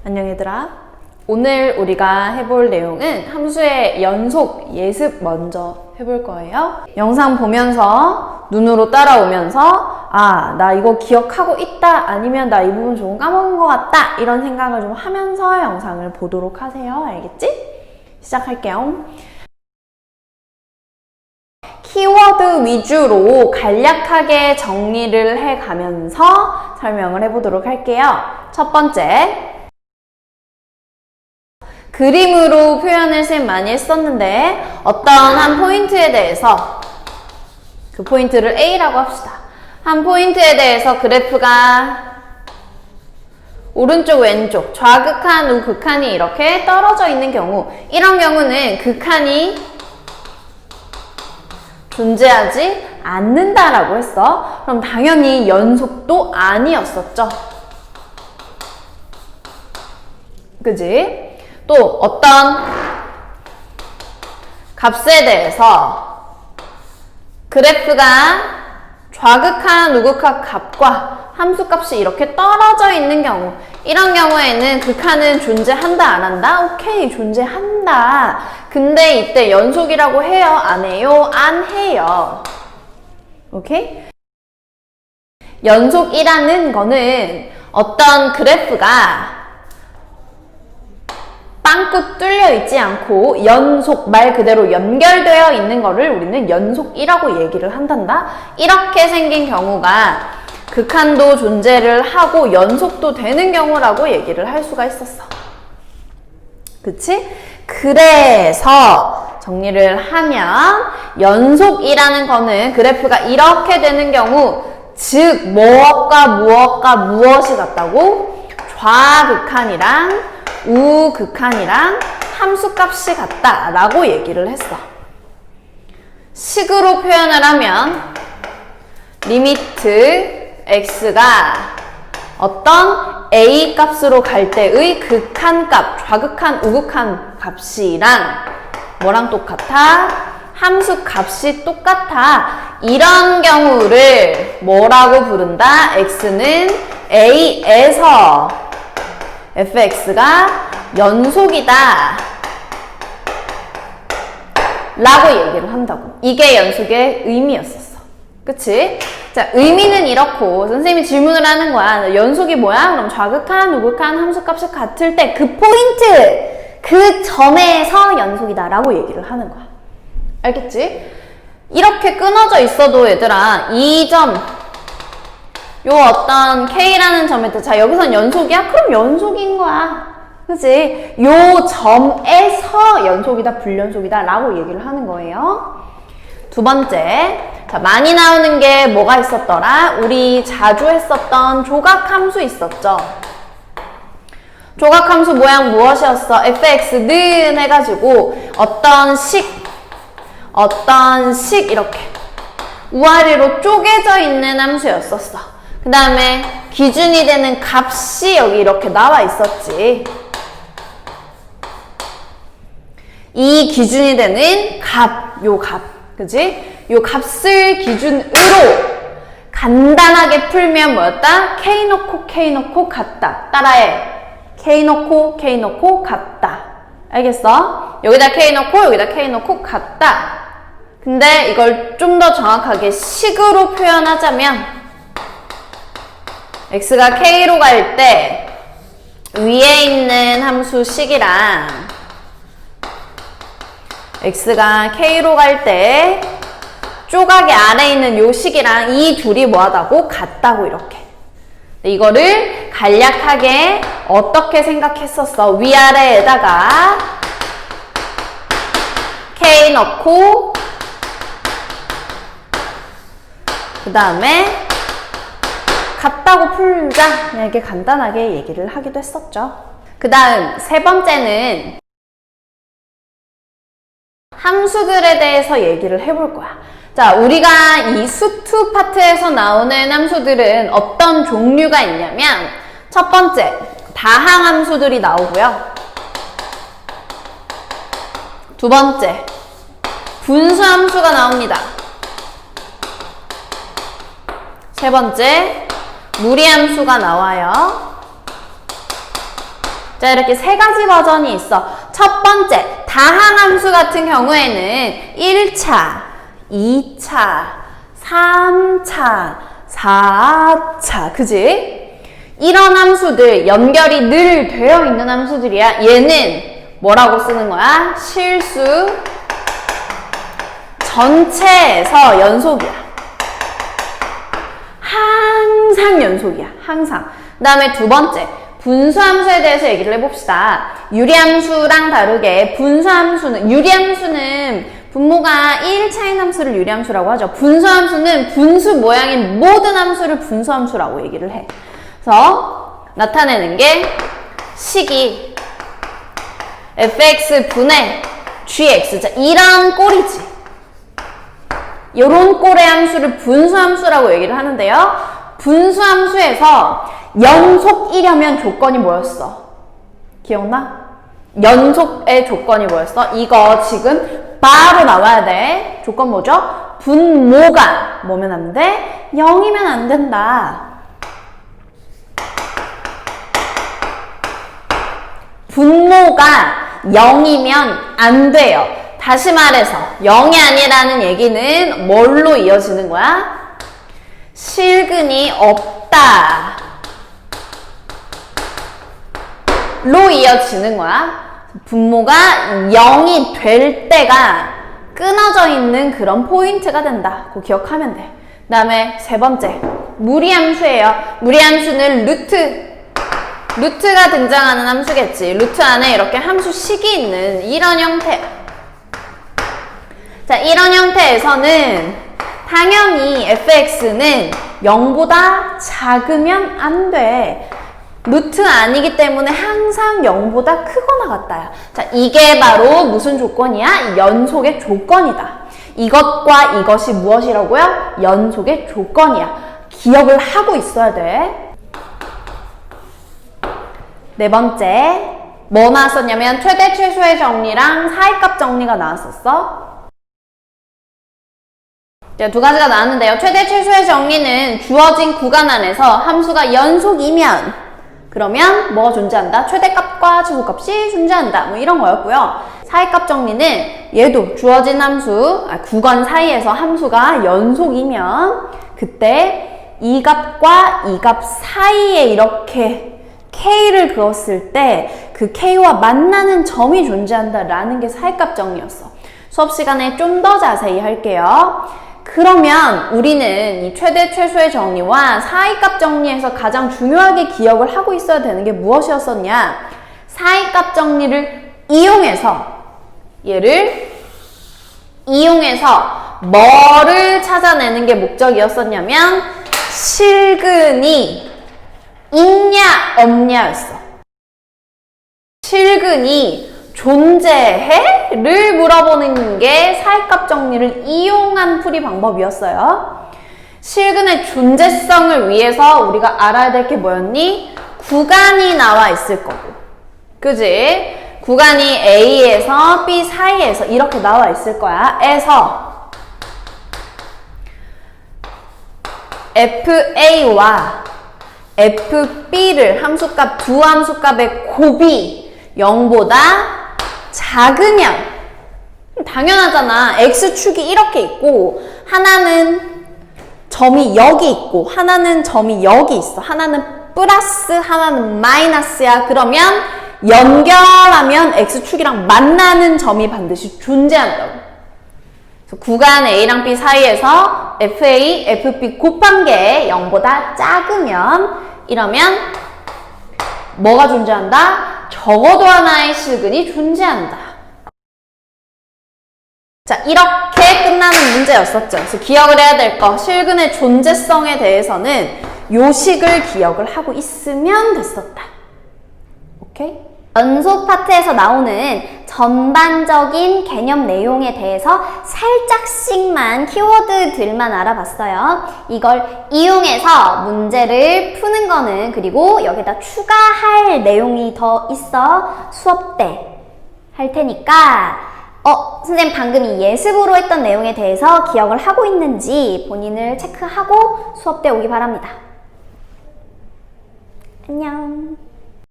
안녕 얘들아. 오늘 우리가 해볼 내용은 함수의 연속 예습 먼저 해볼 거예요. 영상 보면서 눈으로 따라오면서 나 이거 기억하고 있다, 아니면 나 이 부분 조금 까먹은 것 같다, 이런 생각을 좀 하면서 영상을 보도록 하세요. 알겠지? 시작할게요. 키워드 위주로 간략하게 정리를 해가면서 설명을 해보도록 할게요. 첫 번째, 그림으로 표현을 쌤 많이 했었는데 어떤 한 포인트에 대해서, 그 포인트를 A라고 합시다. 한 포인트에 대해서 그래프가 오른쪽 왼쪽 좌극한 우극한이 이렇게 떨어져 있는 경우, 이런 경우는 극한이 존재하지 않는다라고 했어. 그럼 당연히 연속도 아니었었죠. 그지? 또 어떤 값에 대해서 그래프가 좌극한 우극한 값과 함수값이 이렇게 떨어져 있는 경우, 이런 경우에는 극한은 존재한다 안 한다? 오케이, 존재한다. 근데 이때 연속이라고 해요? 안 해요? 안 해요. 오케이? 연속이라는 거는 어떤 그래프가 빵꾸 뚫려 있지 않고 연속, 말 그대로 연결되어 있는 거를 우리는 연속이라고 얘기를 한단다. 이렇게 생긴 경우가 극한도 존재를 하고 연속도 되는 경우라고 얘기를 할 수가 있었어. 그치? 그래서 정리를 하면 연속이라는 거는 그래프가 이렇게 되는 경우, 즉 무엇과 무엇과 무엇이 같다고? 좌극한이랑 우극한이랑 함수값이 같다라고 얘기를 했어. 식으로 표현을 하면 리미트 x가 어떤 a 값으로 갈 때의 극한값, 좌극한, 우극한 값이랑 뭐랑 똑같아? 함수값이 똑같아. 이런 경우를 뭐라고 부른다? x는 a에서 fx가 연속이다 라고 얘기를 한다고. 이게 연속의 의미였었어. 그치? 자, 의미는 이렇고 선생님이 질문을 하는 거야. 연속이 뭐야? 그럼 좌극한, 우극한 함수값이 같을 때 그 포인트, 그 점에서 연속이다 라고 얘기를 하는 거야. 알겠지? 이렇게 끊어져 있어도 얘들아, 이 점, 요 어떤 K라는 점에 자, 여기선 연속이야? 그럼 연속인 거야. 그치? 요 점에서 연속이다, 불연속이다 라고 얘기를 하는 거예요. 두 번째, 자, 많이 나오는 게 뭐가 있었더라? 우리 자주 했었던 조각함수 있었죠? 조각함수 모양 무엇이었어? fx는 해가지고 어떤 식 이렇게 우아래로 쪼개져 있는 함수였었어. 그 다음에 기준이 되는 값이 여기 이렇게 나와 있었지. 이 기준이 되는 값, 요 값, 그지? 요 값을 기준으로 간단하게 풀면 뭐였다? K 넣고 K 넣고 같다. 따라해. K 넣고 K 넣고 같다. 알겠어? 여기다 K 넣고 여기다 K 넣고 같다. 근데 이걸 좀 더 정확하게 식으로 표현하자면 x가 k로 갈 때 위에 있는 함수 식이랑 x가 k로 갈 때 조각의 아래에 있는 요 식이랑 이 둘이 뭐하다고? 같다고 이렇게. 이거를 간략하게 어떻게 생각했었어? 위아래에다가 k 넣고 그 다음에 같다고 풀자, 그냥 이렇게 간단하게 얘기를 하기도 했었죠. 그 다음 세 번째는 함수들에 대해서 얘기를 해볼 거야. 자, 우리가 이 수투 파트에서 나오는 함수들은 어떤 종류가 있냐면, 첫 번째, 다항 함수들이 나오고요. 두 번째, 분수 함수가 나옵니다. 세 번째, 무리함수가 나와요. 자, 이렇게 세 가지 버전이 있어. 첫 번째, 다항함수 같은 경우에는 1차, 2차, 3차, 4차, 그지? 이런 함수들, 연결이 늘 되어 있는 함수들이야. 얘는 뭐라고 쓰는 거야? 실수 전체에서 연속이야. 항상 연속이야. 항상. 그 다음에 두 번째, 분수함수에 대해서 얘기를 해봅시다. 유리함수랑 다르게 분수함수는, 유리함수는 분모가 1차인 함수를 유리함수라고 하죠. 분수함수는 분수 모양인 모든 함수를 분수함수라고 얘기를 해. 그래서 나타내는 게 식이 fx분의 gx. 자, 이런 꼴이지. 요런 꼴의 함수를 분수함수라고 얘기를 하는데요. 분수함수에서 연속이려면 조건이 뭐였어? 기억나? 연속의 조건이 뭐였어? 이거 지금 바로 나와야 돼. 조건 뭐죠? 분모가 뭐면 안 돼? 0이면 안 된다. 분모가 0이면 안 돼요. 다시 말해서 0이 아니라는 얘기는 뭘로 이어지는 거야? 실근이 없다 로 이어지는 거야. 분모가 0이 될 때가 끊어져 있는 그런 포인트가 된다. 그거 기억하면 돼. 그 다음에 세 번째, 무리함수예요. 무리함수는 루트가 등장하는 함수겠지. 루트 안에 이렇게 함수식이 있는 이런 형태. 자, 이런 형태에서는 당연히 fx는 0보다 작으면 안 돼. 루트 아니기 때문에 항상 0보다 크거나 같다야. 자, 이게 바로 무슨 조건이야? 연속의 조건이다. 이것과 이것이 무엇이라고요? 연속의 조건이야. 기억을 하고 있어야 돼. 네 번째, 뭐 나왔었냐면 최대 최소의 정리랑 사이값 정리가 나왔었어. 자, 두 가지가 나왔는데요. 최대 최소의 정리는 주어진 구간 안에서 함수가 연속이면 그러면 뭐가 존재한다? 최대값과 최소값이 존재한다. 뭐 이런 거였고요. 사이값 정리는 얘도 주어진 함수, 구간 사이에서 함수가 연속이면 그때 이 값과 이 값 사이에 이렇게 K를 그었을 때 그 K와 만나는 점이 존재한다라는 게 사이값 정리였어. 수업 시간에 좀 더 자세히 할게요. 그러면 우리는 이 최대 최소의 정리와 사이값 정리에서 가장 중요하게 기억을 하고 있어야 되는 게 무엇이었었냐? 사이값 정리를 이용해서 얘를 이용해서 뭐를 찾아내는 게 목적이었었냐면 실근이 있냐 없냐였어. 실근이 존재해? 를 물어보는 게 사이값 정리를 이용한 풀이 방법이었어요. 실근의 존재성을 위해서 우리가 알아야 될 게 뭐였니? 구간이 나와 있을 거고. 그지? 구간이 A에서 B 사이에서 이렇게 나와 있을 거야. 에서 FA와 FB를 함수값, 두 함수값의 곱이 0보다 작으면 당연하잖아. X축이 이렇게 있고 하나는 점이 여기 있고 하나는 점이 여기 있어. 하나는 플러스 하나는 마이너스야. 그러면 연결하면 X축이랑 만나는 점이 반드시 존재한다고. 그래서 구간 A랑 B 사이에서 FA, FB 곱한 게 0보다 작으면 이러면 뭐가 존재한다? 적어도 하나의 실근이 존재한다. 자, 이렇게 끝나는 문제였었죠. 그래서 기억을 해야 될 거, 실근의 존재성에 대해서는 요 식을 기억을 하고 있으면 됐었다. 오케이? 연속 파트에서 나오는 전반적인 개념 내용에 대해서 살짝씩만 키워드들만 알아봤어요. 이걸 이용해서 문제를 푸는 거는, 그리고 여기다 추가할 내용이 더 있어 수업 때 할 테니까 선생님 방금 이 예습으로 했던 내용에 대해서 기억을 하고 있는지 본인을 체크하고 수업 때 오기 바랍니다. 안녕.